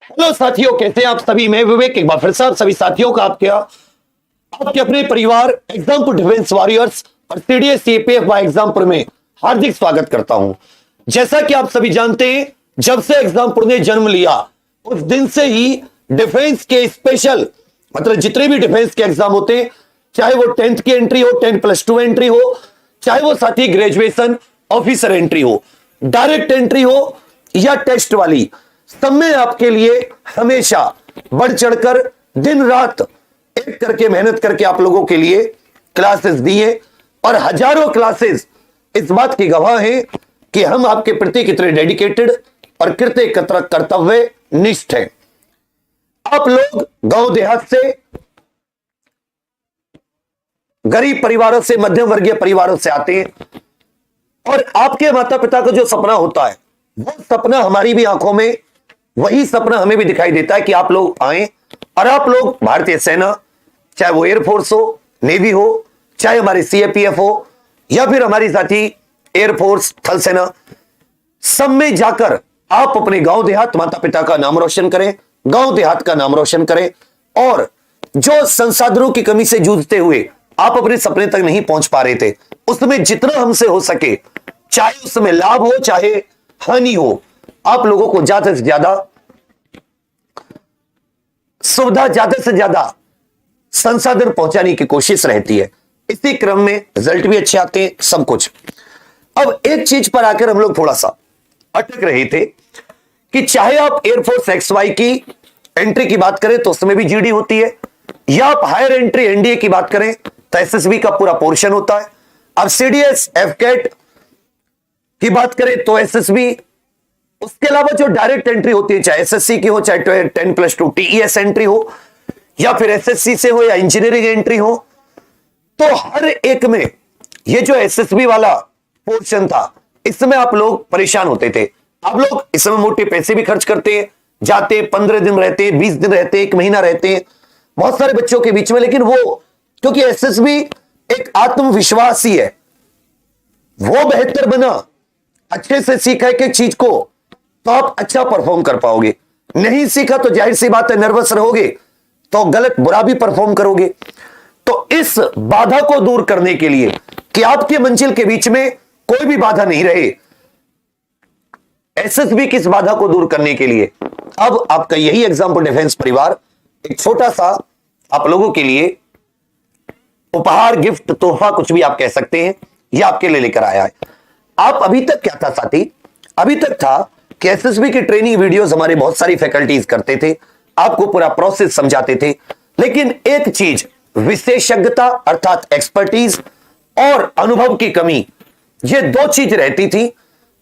Hello साथियों, कैसे हैं आप सभी। मैं विवेक एक बार फिर से आप सभी साथियों का आपके अपने परिवार एग्जामपुर डिफेंस वॉरियर्स और सीडीएस सीपीएफ एग्जामपुर में हार्दिक स्वागत करता हूं। जैसा कि आप सभी जानते हैं, जब से एग्जामपुर ने जन्म लिया उस दिन से ही डिफेंस के स्पेशल मतलब जितने भी डिफेंस के एग्जाम होते हैं, चाहे वो 10th की एंट्री हो, 10+2 एंट्री हो, चाहे वो साथी ग्रेजुएशन ऑफिसर एंट्री हो, डायरेक्ट एंट्री हो या टेस्ट वाली, सब में आपके लिए हमेशा बढ़ चढ़कर दिन रात एक करके मेहनत करके आप लोगों के लिए क्लासेस दिए और हजारों क्लासेस इस बात की गवाह हैं कि हम आपके प्रति कितने डेडिकेटेड और कितने कर्तव्य निष्ठ हैं। आप लोग गांव देहात से, गरीब परिवारों से, मध्यम वर्गीय परिवारों से आते हैं और आपके माता पिता का जो सपना होता है वो सपना हमारी भी आंखों में, वही सपना हमें भी दिखाई देता है कि आप लोग आए और आप लोग भारतीय सेना, चाहे वो एयरफोर्स हो, नेवी हो, चाहे हमारी सीएपीएफ हो या फिर हमारी साथी एयरफोर्स, थल सेना, सब में जाकर आप अपने गांव देहात माता पिता का नाम रोशन करें, गांव देहात का नाम रोशन करें और जो संसाधनों की कमी से जूझते हुए आप अपने सपने तक नहीं पहुंच पा रहे थे, उसमें जितना हमसे हो सके, चाहे उसमें लाभ हो चाहे हानि हो, आप लोगों को ज्यादा से ज्यादा सुविधा, ज्यादा से ज्यादा संसाधन पहुंचाने की कोशिश रहती है। इसी क्रम में रिजल्ट भी अच्छे आते हैं, सब कुछ। अब एक चीज पर आकर हम लोग थोड़ा सा अटक रहे थे कि चाहे आप एयरफोर्स XY की एंट्री की बात करें तो उसमें भी जीडी होती है, या आप हायर एंट्री एनडीए की बात करें तो एसएसबी का पूरा पोर्शन होता है। अब सीडीएस एफकेट की बात करें तो एसएसबी, उसके अलावा जो डायरेक्ट एंट्री होती है, चाहे एसएससी की हो, चाहे 10+2 टीईएस एंट्री हो, या फिर एसएससी से हो या इंजीनियरिंग एंट्री हो, तो हर एक में ये जो एसएसबी वाला पोर्शन था, इसमें आप लोग परेशान होते थे। आप लोग इसमें मोटे पैसे भी खर्च करते हैं, जाते 15 दिन रहते, 20 दिन रहते, 1 महीना रहते हैं बहुत सारे बच्चों के बीच में, लेकिन वो क्योंकि एसएसबी एक आत्मविश्वास ही है, वो बेहतर बना, अच्छे से सीखा एक एक चीज को, तो आप अच्छा परफॉर्म कर पाओगे। नहीं सीखा तो जाहिर सी बात है नर्वस रहोगे तो गलत बुरा भी परफॉर्म करोगे। तो इस बाधा को दूर करने के लिए कि आपके मंजिल के बीच में कोई भी बाधा नहीं रहे, एसएसबी की इस बाधा को दूर करने के लिए अब आपका यही एग्जाम्पल डिफेंस परिवार एक छोटा सा आप लोगों के लिए उपहार, गिफ्ट, तोहफा, कुछ भी आप कह सकते हैं, यह आपके लिए लेकर आया है। आप अभी तक क्या था साथी, अभी तक था कि एसएसबी की ट्रेनिंग वीडियोस हमारे बहुत सारी फैकल्टीज करते थे, आपको पूरा प्रोसेस समझाते थे, लेकिन एक चीज विशेषज्ञता अर्थात एक्सपर्टीज और अनुभव की कमी, ये दो चीज रहती थी।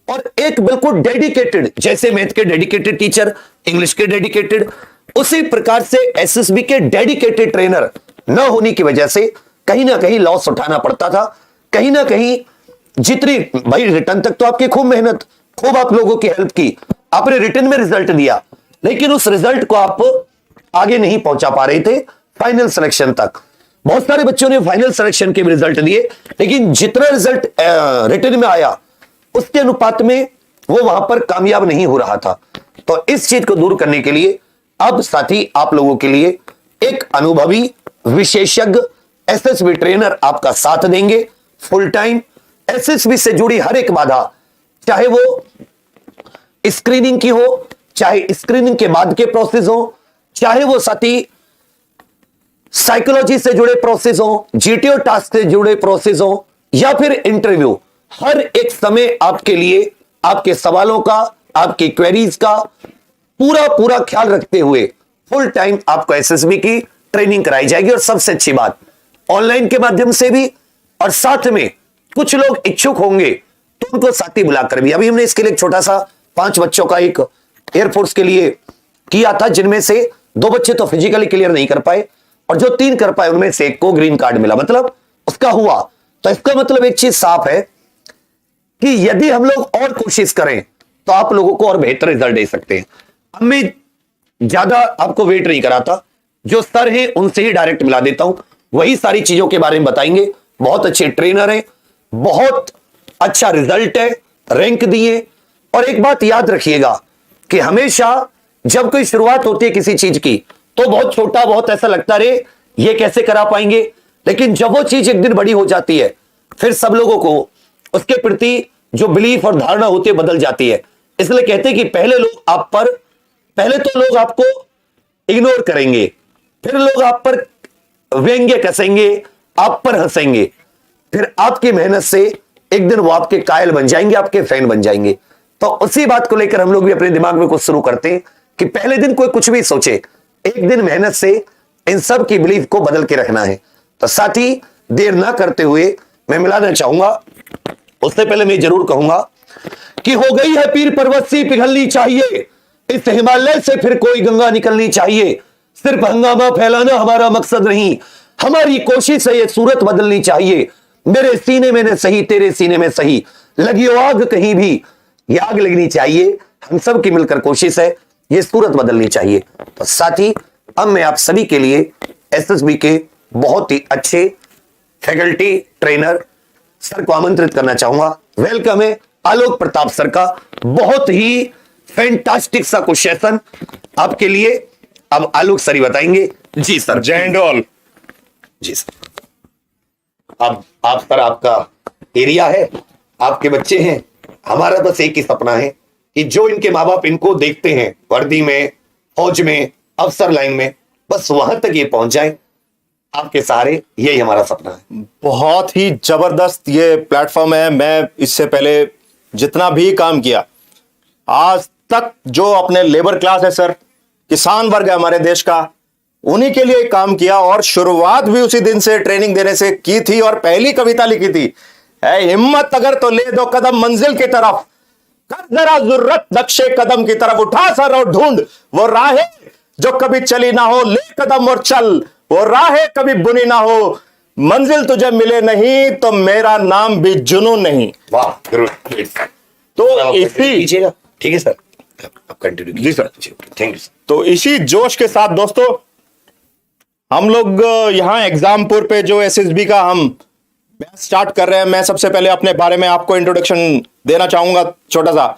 और एक बिल्कुल डेडिकेटेड, जैसे मैथ के डेडिकेटेड टीचर, इंग्लिश के डेडिकेटेड, उसी प्रकार से एसएसबी के डेडिकेटेड ट्रेनर न होने की वजह से कहीं ना कहीं लॉस उठाना पड़ता था। कहीं ना कहीं जितनी भाई रिटर्न तक तो आपकी खूब मेहनत, खूब आप लोगों की हेल्प की, आपने रिटर्न में रिजल्ट दिया, लेकिन उस रिजल्ट को आप आगे नहीं पहुंचा पा रहे थे फाइनल सिलेक्शन तक। बहुत सारे बच्चों ने फाइनल सिलेक्शन के भी रिजल्ट दिए, लेकिन जितना रिजल्ट रिटर्न में आया उसके अनुपात में वो वहां पर कामयाब नहीं हो रहा था। तो इस चीज को दूर करने के लिए अब साथी आप लोगों के लिए एक अनुभवी विशेषज्ञ एसएसबी ट्रेनर आपका साथ देंगे फुल टाइम। एसएसबी से जुड़ी हर एक बाधा, चाहे वो स्क्रीनिंग की हो, चाहे स्क्रीनिंग के बाद के प्रोसेस हो, चाहे वो साथी साइकोलॉजी से जुड़े प्रोसेस हो, जीटीओ टास्क से जुड़े प्रोसेस हो, या फिर इंटरव्यू, हर एक समय आपके लिए आपके सवालों का, आपकी क्वेरीज का पूरा ख्याल रखते हुए फुल टाइम आपको एसएसबी की ट्रेनिंग कराई जाएगी। और सबसे अच्छी बात, ऑनलाइन के माध्यम से भी, और साथ में कुछ लोग इच्छुक होंगे तो उनको साथी बुलाकर भी। अभी हमने इसके लिए छोटा सा 5 बच्चों का एक एयरफोर्स के लिए किया था, जिनमें से 2 बच्चे तो फिजिकली क्लियर नहीं कर पाए और जो 3 कर पाए उनमें से एक को ग्रीन कार्ड मिला, मतलब उसका हुआ। तो इसका मतलब एक चीज साफ है कि यदि हम लोग और कोशिश करें तो आप लोगों को और बेहतर रिजल्ट दे सकते हैं। अब मैं ज्यादा आपको वेट नहीं कराता, जो सर हैं उनसे ही डायरेक्ट मिला देता हूं, वही सारी चीजों के बारे में बताएंगे। बहुत अच्छे ट्रेनर हैं, बहुत अच्छा रिजल्ट है, रैंक दिए। और एक बात याद रखिएगा कि हमेशा जब कोई शुरुआत होती है किसी चीज की तो बहुत छोटा, बहुत ऐसा लगता रे ये कैसे करा पाएंगे, लेकिन जब वो चीज एक दिन बड़ी हो जाती है फिर सब लोगों को उसके प्रति जो बिलीफ और धारणा होती है बदल जाती है। इसलिए कहते हैं कि पहले तो लोग आपको इग्नोर करेंगे, फिर लोग आप पर व्यंग्य कसेंगे, आप पर हंसेंगे, फिर आपकी मेहनत से एक दिन वो आपके कायल बन जाएंगे, आपके फैन बन जाएंगे। तो उसी बात को लेकर हम लोग भी अपने दिमाग में कुछ शुरू करते हैं कि पहले दिन कोई कुछ भी सोचे, एक दिन मेहनत से इन सब की बिलीफ को बदल के रखना है। तो साथी देर ना करते हुए मैं मिलाना चाहूंगा, उससे पहले मैं जरूर कहूंगा कि हो गई है पीर पर्वत सी पिघलनी चाहिए, इस हिमालय से फिर कोई गंगा निकलनी चाहिए। सिर्फ हंगामा फैलाना हमारा मकसद नहीं, हमारी कोशिश है ये सूरत बदलनी चाहिए। मेरे सीने में न सही तेरे सीने में सही, लगी आग कहीं भी ये आग लगनी चाहिए। हम सब की मिलकर कोशिश है ये सूरत बदलनी चाहिए। तो साथी अब मैं आप सभी के लिए एसएसबी के बहुत ही अच्छे फैकल्टी ट्रेनर सर को आमंत्रित करना चाहूंगा। वेलकम है आलोक प्रताप सर का, बहुत ही फैंटास्टिक सा क्वेश्चन आपके लिए। अब आलोक सर ही बताएंगे। जी सर। जय हिंद ऑल। जी सर। अब आप सर, आपका एरिया है, आपके बच्चे हैं, हमारा बस एक ही सपना है कि जो इनके माँ बाप इनको देखते हैं वर्दी में, फौज में, अफसर लाइन में, बस वहां तक ये पहुंच जाए आपके सहारे, यही हमारा सपना है। बहुत ही जबरदस्त ये प्लेटफॉर्म है। मैं इससे पहले जितना भी काम किया आज तक, जो अपने लेबर क्लास है सर, किसान वर्ग है हमारे देश का, उन्हीं के लिए काम किया और शुरुआत भी उसी दिन से ट्रेनिंग देने से की थी और पहली कविता लिखी थी, है हिम्मत अगर तो ले दो कदम मंजिल की तरफ, कर जरा जरूरत नक्शे कदम की तरफ, उठा सर और ढूंढ वो राहें जो कभी चली ना हो, ले कदम और चल वो राहें कभी बुनी ना हो, मंजिल तुझे मिले नहीं तो मेरा नाम भी जुनून नहीं। वाह, तो इसी, ठीक है सर, आप कंटिन्यू। जी सर, थैंक यू। तो इसी जोश के साथ दोस्तों हम लोग यहां एग्जामपुर पे जो एसएसबी का हम स्टार्ट कर रहे हैं, मैं सबसे पहले अपने बारे में आपको इंट्रोडक्शन देना चाहूंगा छोटा सा।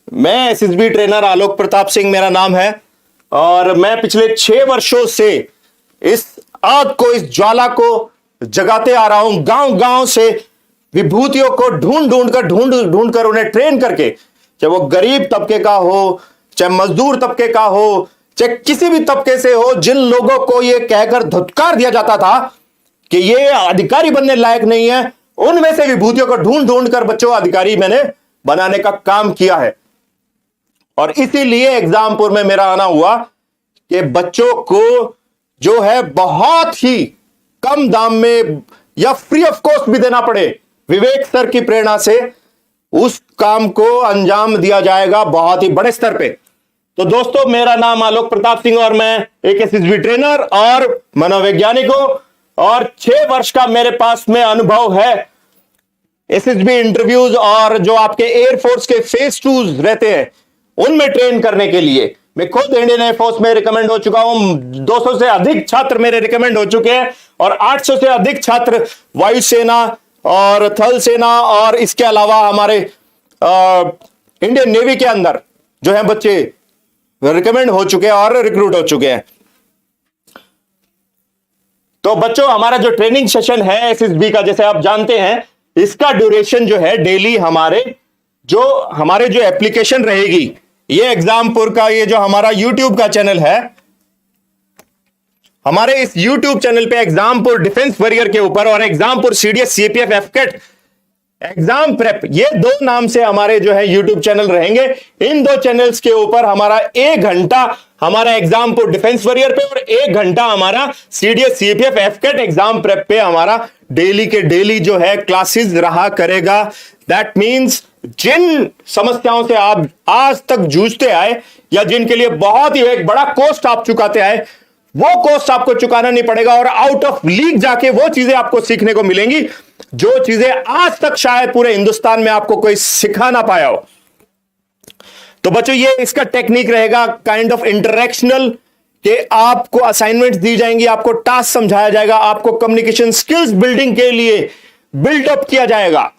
मैं एसएसबी ट्रेनर आलोक प्रताप सिंह मेरा नाम है और मैं पिछले 6 वर्षों से इस आग को, इस ज्वाला को जगाते आ रहा हूं। गांव गांव से विभूतियों को ढूंढ कर उन्हें ट्रेन करके, चाहे वो गरीब तबके का हो, चाहे मजदूर तबके का हो, चाहे किसी भी तबके से हो, जिन लोगों को यह कहकर धुतकार दिया जाता था कि ये अधिकारी बनने लायक नहीं है, उनमें से विभूतियों को ढूंढ कर बच्चों अधिकारी मैंने बनाने का काम किया है। और इसीलिए एग्जामपुर में मेरा आना हुआ कि बच्चों को जो है बहुत ही कम दाम में या फ्री ऑफ कॉस्ट भी देना पड़े, विवेक सर की प्रेरणा से उस काम को अंजाम दिया जाएगा बहुत ही बड़े स्तर पे। तो दोस्तों मेरा नाम आलोक प्रताप सिंह और मैं एक एसएसबी ट्रेनर और मनोवैज्ञानिक हूं और 6 वर्ष का मेरे पास में अनुभव है एसएसबी इंटरव्यूज और जो आपके एयरफोर्स के फेज 2 रहते हैं उनमें ट्रेन करने के लिए। मैं खुद इंडियन एयरफोर्स में रिकमेंड हो चुका हूं, 200 से अधिक छात्र मेरे रिकमेंड हो चुके हैं और 800 से अधिक छात्र वायुसेना और थल सेना और इसके अलावा हमारे इंडियन नेवी के अंदर जो है बच्चे रिकमेंड हो चुके हैं और रिक्रूट हो चुके हैं। तो बच्चों हमारा जो ट्रेनिंग सेशन है एसएसबी का, जैसे आप जानते हैं, इसका ड्यूरेशन जो है डेली हमारे जो एप्लीकेशन रहेगी, ये एग्जामपुर का ये जो हमारा यूट्यूब का चैनल है, हमारे इस यूट्यूब चैनल पे एग्जामपुर डिफेंस वॉरियर के ऊपर और Exampur CDS CPF AFCAT exam prep, ये 2 नाम से हमारे जो है यूट्यूब चैनल रहेंगे। इन 2 चैनल्स के ऊपर हमारा 1 घंटा हमारा एग्जामपुर डिफेंस वॉरियर पे और 1 घंटा हमारा CDS CPF AFCAT exam prep पे हमारा डेली के डेली जो है क्लासेस रहा करेगा। दैट मीन्स जिन समस्याओं से आप आज तक जूझते आए या जिनके लिए बहुत ही एक बड़ा कॉस्ट आप चुकाते आए, वो कॉस्ट आपको चुकाना नहीं पड़ेगा और आउट ऑफ लीग जाके वो चीजें आपको सीखने को मिलेंगी जो चीजें आज तक शायद पूरे हिंदुस्तान में आपको कोई सिखा ना पाया हो। तो बच्चों ये इसका टेक्निक रहेगा काइंड ऑफ इंटरेक्शनल, कि आपको असाइनमेंट्स दी जाएंगी, आपको टास्क समझाया जाएगा, आपको कम्युनिकेशन स्किल्स बिल्डिंग के लिए बिल्डअप किया जाएगा,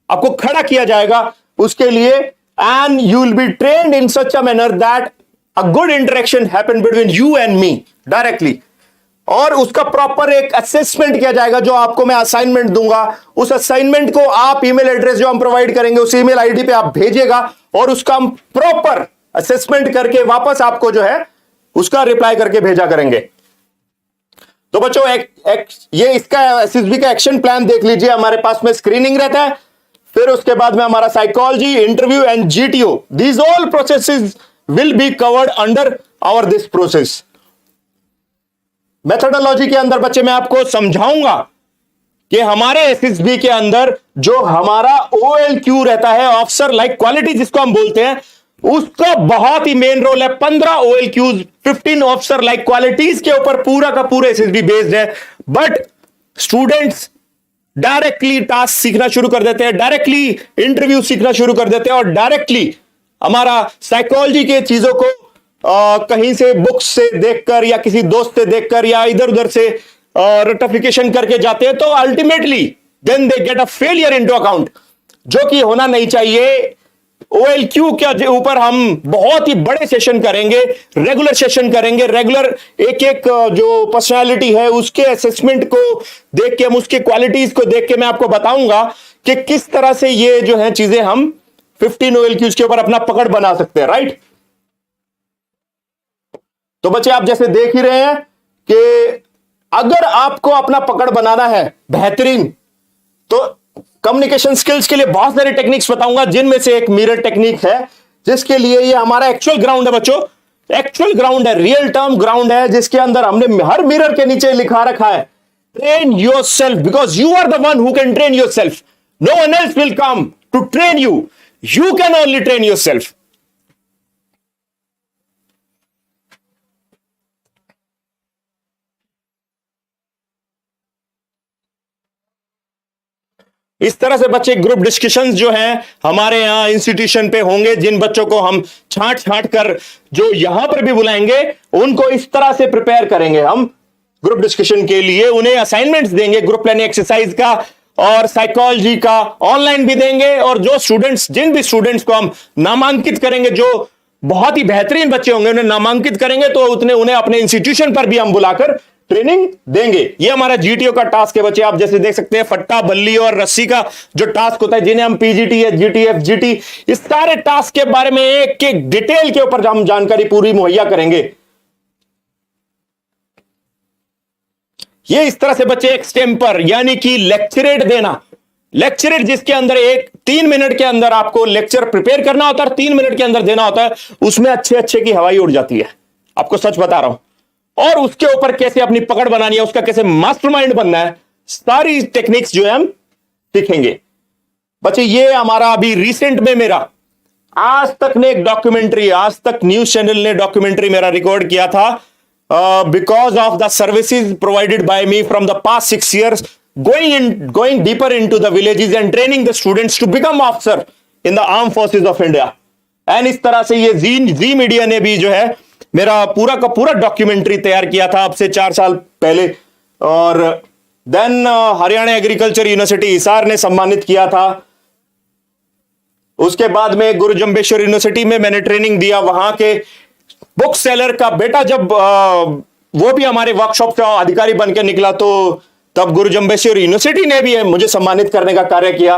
आपको खड़ा किया जाएगा उसके लिए, and you will be trained in such a manner that a good interaction happen between you and me directly, और उसका प्रॉपर एक असेसमेंट किया जाएगा। जो आपको मैं असाइनमेंट दूंगा, उस असाइनमेंट को आप ईमेल एड्रेस जो हम प्रोवाइड करेंगे उस ईमेल आईडी पे आप भेजिएगा, और उसका हम प्रॉपर असेसमेंट करके वापस आपको जो है उसका रिप्लाई करके भेजा करेंगे। तो बच्चों ये इसका एसएसबी का एक्शन प्लान देख लीजिए। हमारे पास में स्क्रीनिंग रहता है, फिर उसके बाद में हमारा psychology, interview and GTO, these all processes will be covered under our this process. Methodology के अंदर बच्चे मैं आपको समझाऊंगा कि हमारे एसएसबी के अंदर जो हमारा OLQ रहता है, ऑफिसर लाइक क्वालिटी जिसको हम बोलते हैं, उसका बहुत ही मेन रोल है। 15 OLQs, 15 ऑफिसर लाइक क्वालिटीज के ऊपर पूरा का पूरा एसएसबी बेस्ड है। बट स्टूडेंट्स डायरेक्टली टास्क सीखना शुरू कर देते हैं, डायरेक्टली इंटरव्यू सीखना शुरू कर देते हैं, और डायरेक्टली हमारा साइकोलॉजी के चीजों को कहीं से बुक्स से देखकर या किसी दोस्त से देखकर या इधर उधर से रेक्टिफिकेशन करके जाते हैं, तो ultimately then they get a failure into account, जो कि होना नहीं चाहिए। OLQ के ऊपर हम बहुत ही बड़े सेशन करेंगे, रेगुलर सेशन करेंगे, रेगुलर एक एक जो पर्सनालिटी है उसके असेसमेंट को देख के, हम उसके क्वालिटीज को देख के मैं आपको बताऊंगा कि किस तरह से ये जो है चीजें हम 15 OLQs के ऊपर अपना पकड़ बना सकते हैं, राइट। तो बच्चे आप जैसे देख ही रहे हैं कि अगर आपको अपना पकड़ बनाना है बेहतरीन, तो कम्युनिकेशन स्किल्स के लिए बहुत सारी टेक्निक्स बताऊंगा, जिनमें से एक मिरर टेक्निक है, जिसके लिए ये हमारा एक्चुअल ग्राउंड है बच्चों, एक्चुअल ग्राउंड है, रियल टर्म ग्राउंड है, जिसके अंदर हमने हर मिरर के नीचे लिखा रखा है train yourself, because you are the one who can train yourself, no one else will come to train you, you can only train yourself. इस तरह से बच्चे ग्रुप डिस्कशंस जो हैं हमारे यहां इंस्टीट्यूशन पे होंगे, जिन बच्चों को हम छांट छांट कर जो यहां पर भी बुलाएंगे उनको इस तरह से प्रिपेयर करेंगे हम ग्रुप डिस्कशन के लिए। उन्हें असाइनमेंट्स देंगे ग्रुप प्लानिंग एक्सरसाइज का और साइकोलॉजी का, ऑनलाइन भी देंगे, और जो स्टूडेंट्स, जिन भी स्टूडेंट्स को हम नामांकित करेंगे, जो बहुत ही बेहतरीन बच्चे होंगे उन्हें नामांकित करेंगे, तो उन्हें अपने इंस्टीट्यूशन पर भी हम बुलाकर ट्रेनिंग देंगे। ये हमारा जीटीओ का टास्क है बच्चे। आप जैसे देख सकते हैं फट्टा, बल्ली और रस्सी का जो टास्क होता है, जिन्हें हम पीजीटी या जीटीएफ, जीटी, इस सारे टास्क के बारे में एक एक डिटेल के ऊपर हम जानकारी पूरी मुहैया करेंगे। ये इस तरह से बच्चे एक स्टेम्पर यानी कि लेक्चरेट देना, लेक्चरेट जिसके अंदर 3 मिनट के अंदर आपको लेक्चर प्रिपेयर करना होता है और 3 मिनट के अंदर देना होता है, उसमें अच्छे अच्छे की हवाई उड़ जाती है, आपको सच बता रहा हूं। और उसके ऊपर कैसे अपनी पकड़ बनानी है, उसका कैसे मास्टरमाइंड बनना है, सारी टेक्निक्स जो है हम सीखेंगे बच्चे। ये हमारा अभी रिसेंट में मेरा आज तक ने एक डॉक्यूमेंट्री, आज तक न्यूज चैनल ने डॉक्यूमेंट्री मेरा रिकॉर्ड किया था, because of the services provided by me from the past 6 years, going deeper into the villages and training the students to become officer in the armed forces of India। And इस तरह से ये जी media ने भी जो है मेरा पूरा का पूरा डॉक्यूमेंट्री तैयार किया था अब से 4 साल पहले, और then Haryana agriculture university Hisar ने सम्मानित किया था। उसके बाद में गुरु जम्बेश्वर यूनिवर्सिटी में मैंने ट्रेनिंग दिया, वहां के बुक सेलर का बेटा जब वो भी हमारे वर्कशॉप का अधिकारी बन के निकला, तो तब गुरु जम्बेश्वर यूनिवर्सिटी ने भी मुझे सम्मानित करने का कार्य किया।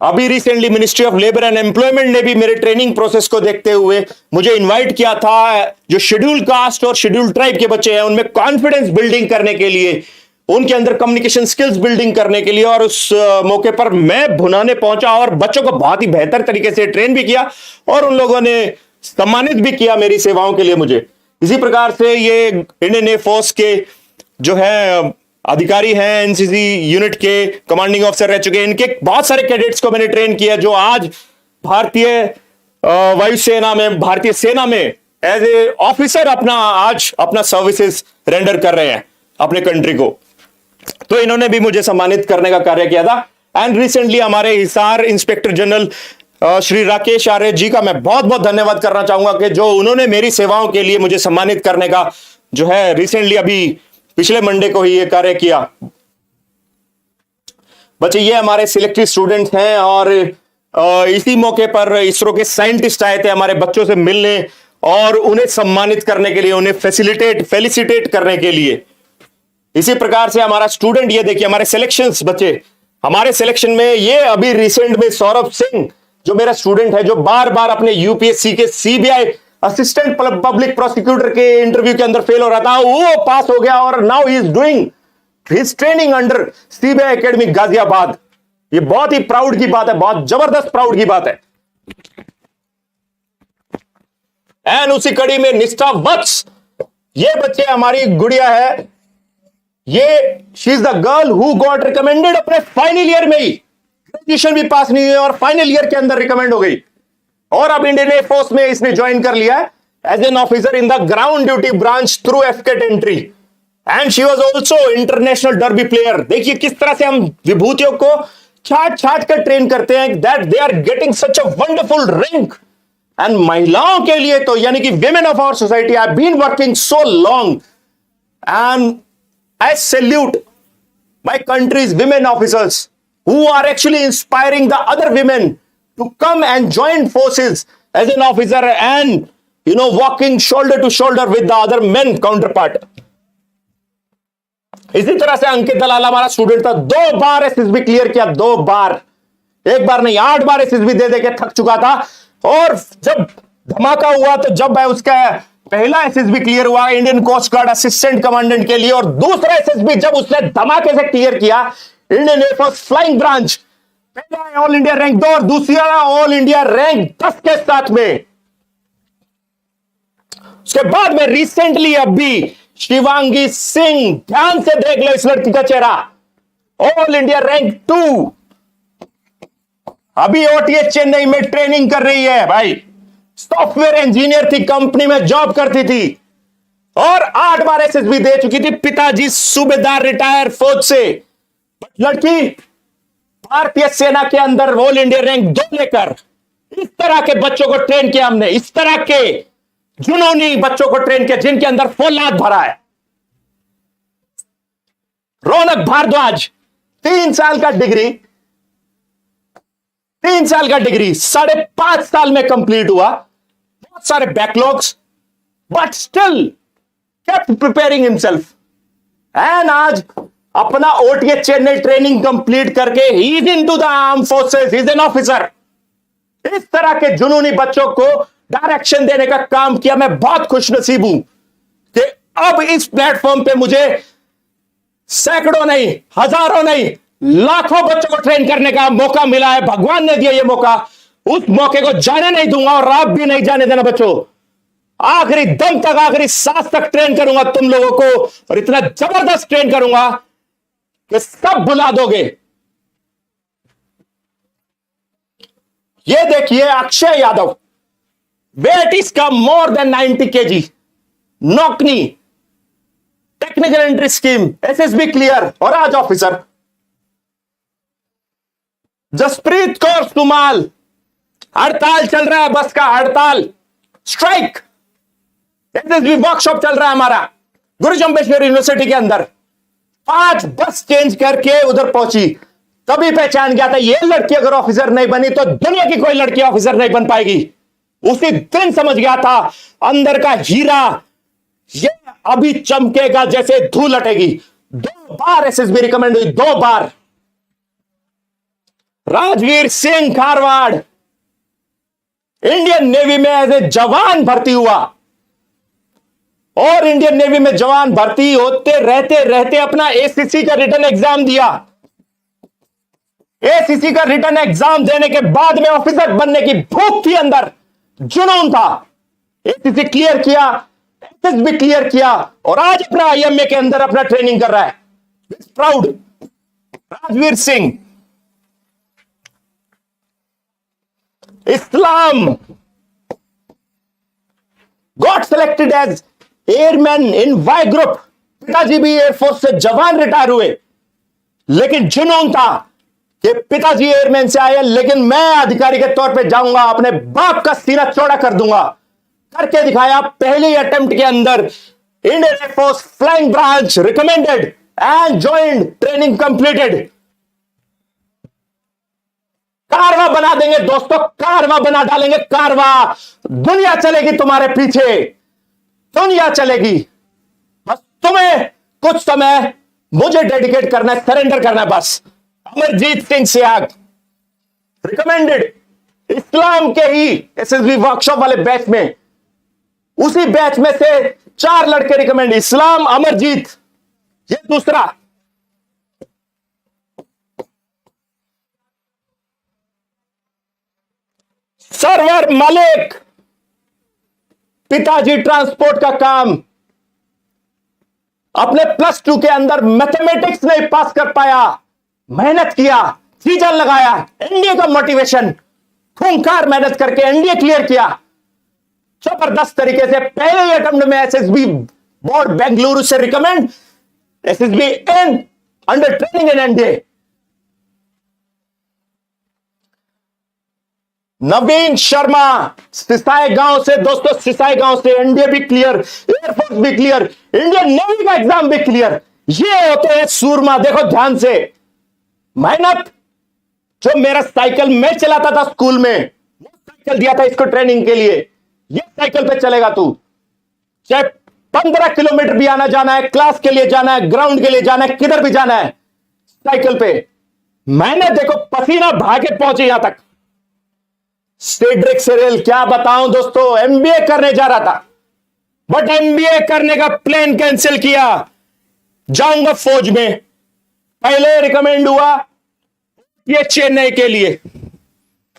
अभी recently ministry of labour and employment ने भी मेरे ट्रेनिंग प्रोसेस को देखते हुए मुझे इनवाइट किया था, जो शेड्यूल कास्ट और शेड्यूल ट्राइब के बच्चे हैं उनमें कॉन्फिडेंस बिल्डिंग करने के लिए, उनके अंदर कम्युनिकेशन स्किल्स बिल्डिंग करने के लिए, और उस मौके पर मैं भुनाने पहुंचा और बच्चों को बहुत ही बेहतर तरीके से ट्रेन भी किया, और उन लोगों ने सम्मानित भी किया मेरी सेवाओं के लिए मुझे। इसी प्रकार से ये इंडियन एयरफोर्स के जो है अधिकारी हैं, एनसीसी यूनिट के कमांडिंग ऑफिसर रह चुके हैं, इनके बहुत सारे कैडेट्स को मैंने ट्रेन किया जो आज भारतीय वायुसेना में, भारतीय सेना में एज ए ऑफिसर आज अपना सर्विसेज रेंडर कर रहे हैं अपने कंट्री को। तो इन्होंने भी मुझे सम्मानित करने का कार्य किया था। एंड रिसेंटली हमारे हिसार इंस्पेक्टर जनरल श्री राकेश आर्य जी का मैं बहुत बहुत धन्यवाद करना चाहूंगा कि जो उन्होंने मेरी सेवाओं के लिए मुझे सम्मानित करने का जो है रिसेंटली अभी पिछले मंडे को ही ये कार्य किया। बच्चे ये हमारे सिलेक्टेड स्टूडेंट्स हैं, और इसी मौके पर इसरो के साइंटिस्ट आए थे हमारे बच्चों से मिलने और उन्हें सम्मानित करने के लिए, उन्हें फेलिसिटेट करने के लिए। इसी प्रकार से हमारा स्टूडेंट, ये देखिए हमारे सिलेक्शंस बच्चे, हमारे सिलेक्शन में ये अभी रिसेंट में सौरभ सिंह जो मेरा स्टूडेंट है, जो बार बार अपने यूपीएससी के सीबीआई असिस्टेंट पब्लिक प्रोसिक्यूटर के इंटरव्यू के अंदर फेल हो रहा था, वो पास हो गया और now he is doing his training under CBI academy Ghaziabad. ये बहुत ही प्राउड की बात है, बहुत जबरदस्त प्राउड की बात है। एंड उसी कड़ी में निष्ठा वत्स, ये बच्चे हमारी गुड़िया है, ये she is the girl who got recommended अपने फाइनल ईयर में ही, ग्रेजुएशन भी पास नहीं हुई और फाइनल ईयर के अंदर रिकमेंड हो गई और अब इंडियन एयरफोर्स में इसने ज्वाइन कर लिया है as an officer in the ground duty branch through AFCAT entry. And she was also international derby player. देखिए किस तरह से हम विभूतियों को छाट छाट कर ट्रेन करते हैं, that they are getting such a wonderful rank. And महिलाओं के लिए तो यानी कि women of our society, I have been working so long and I salute my country's women officers who are actually inspiring the other women to come and join forces as an officer and, walking shoulder to shoulder with the other men counterpart. इसी तरह से अंकित दलाल हमारा student था, 2 बार SSB clear किया, 2 बार, एक बार नहीं 8 बार SSB दे दे के थक चुका था। और जब धमाका हुआ तो जब उसका पहला एसएसबी क्लियर हुआ Indian Coast Guard assistant commandant के लिए, और दूसरा एसएसबी जब उसने धमाके से क्लियर किया इंडियन एयरफोर्स फ्लाइंग ब्रांच, पहला ऑल इंडिया रैंक 2 और दूसरा ऑल इंडिया रैंक 10 के साथ में। उसके बाद में रिसेंटली अभी शिवांगी सिंह, ध्यान से देख लो इस लड़की का चेहरा, ऑल इंडिया रैंक 2, अभी ओटीएच चेन्नई में ट्रेनिंग कर रही है भाई, सॉफ्टवेयर इंजीनियर थी, कंपनी में जॉब करती थी और 8 बार एसएसबी दे चुकी थी, पिताजी सूबेदार रिटायर फौज से। लड़की भारतीय सेना के अंदर ऑल इंडिया रैंक 2 लेकर, इस तरह के बच्चों को ट्रेन किया हमने, इस तरह के जुनूनी बच्चों को ट्रेन किया जिनके अंदर फौलाद भरा है। रौनक भारद्वाज 3 साल का डिग्री 5.5 साल में कंप्लीट हुआ, बहुत सारे backlogs, but still kept preparing himself and आज अपना ओटीएच चेन्नई ट्रेनिंग कंप्लीट करके he is into the arm forces, he is an officer. इस तरह के जुनूनी बच्चों को डायरेक्शन देने का काम किया। मैं बहुत खुशनसीब हूं कि अब इस प्लेटफॉर्म पे मुझे सैकड़ों नहीं, हजारों नहीं, लाखों बच्चों को ट्रेन करने का मौका मिला है। भगवान ने दिया ये मौका, उस मौके को जाने नहीं दूंगा और आप भी नहीं जाने देना बच्चों। आखिरी दम तक, आखिरी सांस तक ट्रेन करूंगा तुम लोगों को और इतना जबरदस्त ट्रेन करूंगा कि सब भुला दोगे। ये देखिए अक्षय यादव, वेट इसका मोर देन 90 kg, नौकनी, technical entry scheme, SSB clear और आज ऑफिसर। जसप्रीत कौर सुमाल, हड़ताल चल रहा है, बस का हड़ताल, स्ट्राइक, एसएसबी वर्कशॉप चल रहा है हमारा गुरु जम्बेश्वर यूनिवर्सिटी के अंदर। 5 बस चेंज करके उधर पहुंची, तभी पहचान गया था ये लड़की अगर ऑफिसर नहीं बनी तो दुनिया की कोई लड़की ऑफिसर नहीं बन पाएगी। उसी दिन समझ गया था अंदर का हीरा ये अभी चमकेगा जैसे धूल हटेगी। 2 बार एसएसबी रिकमेंड हुई, 2 बार। राजवीर सिंह खारवाड़ इंडियन नेवी में एज ए जवान भर्ती हुआ और इंडियन नेवी में जवान भर्ती होते रहते रहते अपना एसीसी का रिटर्न एग्जाम दिया। एसीसी का रिटर्न एग्जाम देने के बाद में ऑफिसर बनने की भूख थी अंदर, जुनून था। एसीसी क्लियर किया, एसएसबी क्लियर किया और आज अपना आईएमए के अंदर अपना ट्रेनिंग कर रहा है। प्राउड राजवीर सिंह। इस्लाम गॉट सिलेक्टेड एज एयरमैन इन वाई ग्रुप। पिताजी भी एयरफोर्स से जवान रिटायर हुए, लेकिन जुनून था कि पिताजी एयरमैन से आए लेकिन मैं अधिकारी के तौर पे जाऊंगा, अपने बाप का सीना चौड़ा कर दूंगा। करके दिखाया पहले अटेम्प्ट के अंदर। Indian air force flying branch recommended and joined, training completed. कारवा बना देंगे दोस्तों, कारवा बना डालेंगे, कारवा। दुनिया चलेगी तुम्हारे पीछे, दुनिया चलेगी। बस तुम्हें कुछ समय मुझे डेडिकेट करना है, सरेंडर करना है बस। अमरजीत सिंह सियाग रिकमेंडेड इस्लाम के ही एसएसबी वर्कशॉप वाले बैच में, उसी बैच में से 4 लड़के रिकमेंड, इस्लाम, अमरजीत, ये दूसरा। सरवर मलिक, पिताजी ट्रांसपोर्ट का काम, अपने +2 के अंदर मैथमेटिक्स नहीं पास कर पाया, मेहनत किया, सीजन लगाया, एनडीए का मोटिवेशन, खूंखार मेहनत करके एनडीए क्लियर किया जबरदस्त तरीके से। पहले ही अटेम्प्ट में एसएसबी बोर्ड बेंगलुरु से recommend, SSB in under training in NDA. Naveen Sharma Sisai गांव से, दोस्तों सिसाई गांव से, एनडीए भी क्लियर, एयरफोर्स भी क्लियर, इंडियन नेवी का एग्जाम भी क्लियर। ये होते हैं सूरमा। देखो ध्यान से, मेहनत। जो मेरा साइकिल मैं चलाता था स्कूल में, वो साइकिल दिया था इसको ट्रेनिंग के लिए, ये साइकिल पे चलेगा तू, चाहे 15 किलोमीटर भी आना जाना है, क्लास के लिए जाना है, ग्राउंड के लिए जाना है, किधर भी जाना है, साइकिल पे। मैंने देखो पसीना बहा के पहुंचे यहां तक। स्टेड्रिक सेरेल, क्या बताऊं दोस्तों, एमबीए करने जा रहा था, बट एमबीए करने का प्लान कैंसिल किया, जाऊंगा फौज में। पहले रिकमेंड हुआ ये चेन्नई के लिए,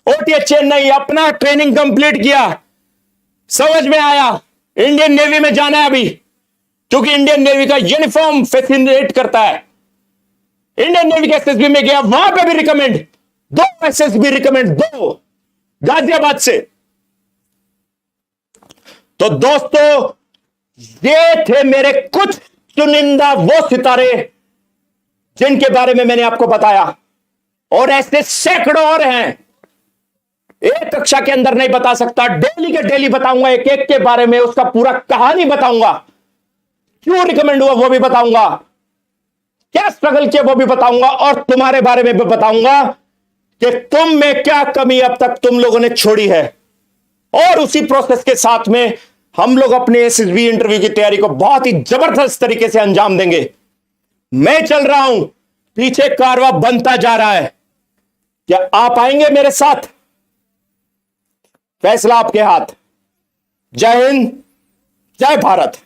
ओटीए चेन्नई, अपना ट्रेनिंग कंप्लीट किया, समझ में आया इंडियन नेवी में जाना है अभी, क्योंकि इंडियन नेवी का यूनिफॉर्म फैसिनेट करता है। इंडियन नेवी के एसएसबी में गया, वहां पे भी रिकमेंड, 2 एसएसबी रिकमेंड, 2 गाजियाबाद से। तो दोस्तों ये थे मेरे कुछ चुनिंदा वो सितारे जिनके बारे में मैंने आपको बताया, और ऐसे सैकड़ों और हैं, एक कक्षा के अंदर नहीं बता सकता। डेली के डेली बताऊंगा, एक एक के बारे में उसका पूरा कहानी बताऊंगा, क्यों रिकमेंड हुआ वो भी बताऊंगा, क्या स्ट्रगल किया वो भी बताऊंगा, और तुम्हारे बारे में भी बताऊंगा कि तुम में क्या कमी अब तक तुम लोगों ने छोड़ी है। और उसी प्रोसेस के साथ में हम लोग अपने एसएसबी इंटरव्यू की तैयारी को बहुत ही जबरदस्त तरीके से अंजाम देंगे। मैं चल रहा हूं, पीछे कारवा बनता जा रहा है, क्या आप आएंगे मेरे साथ? फैसला आपके हाथ। जय हिंद, जय भारत।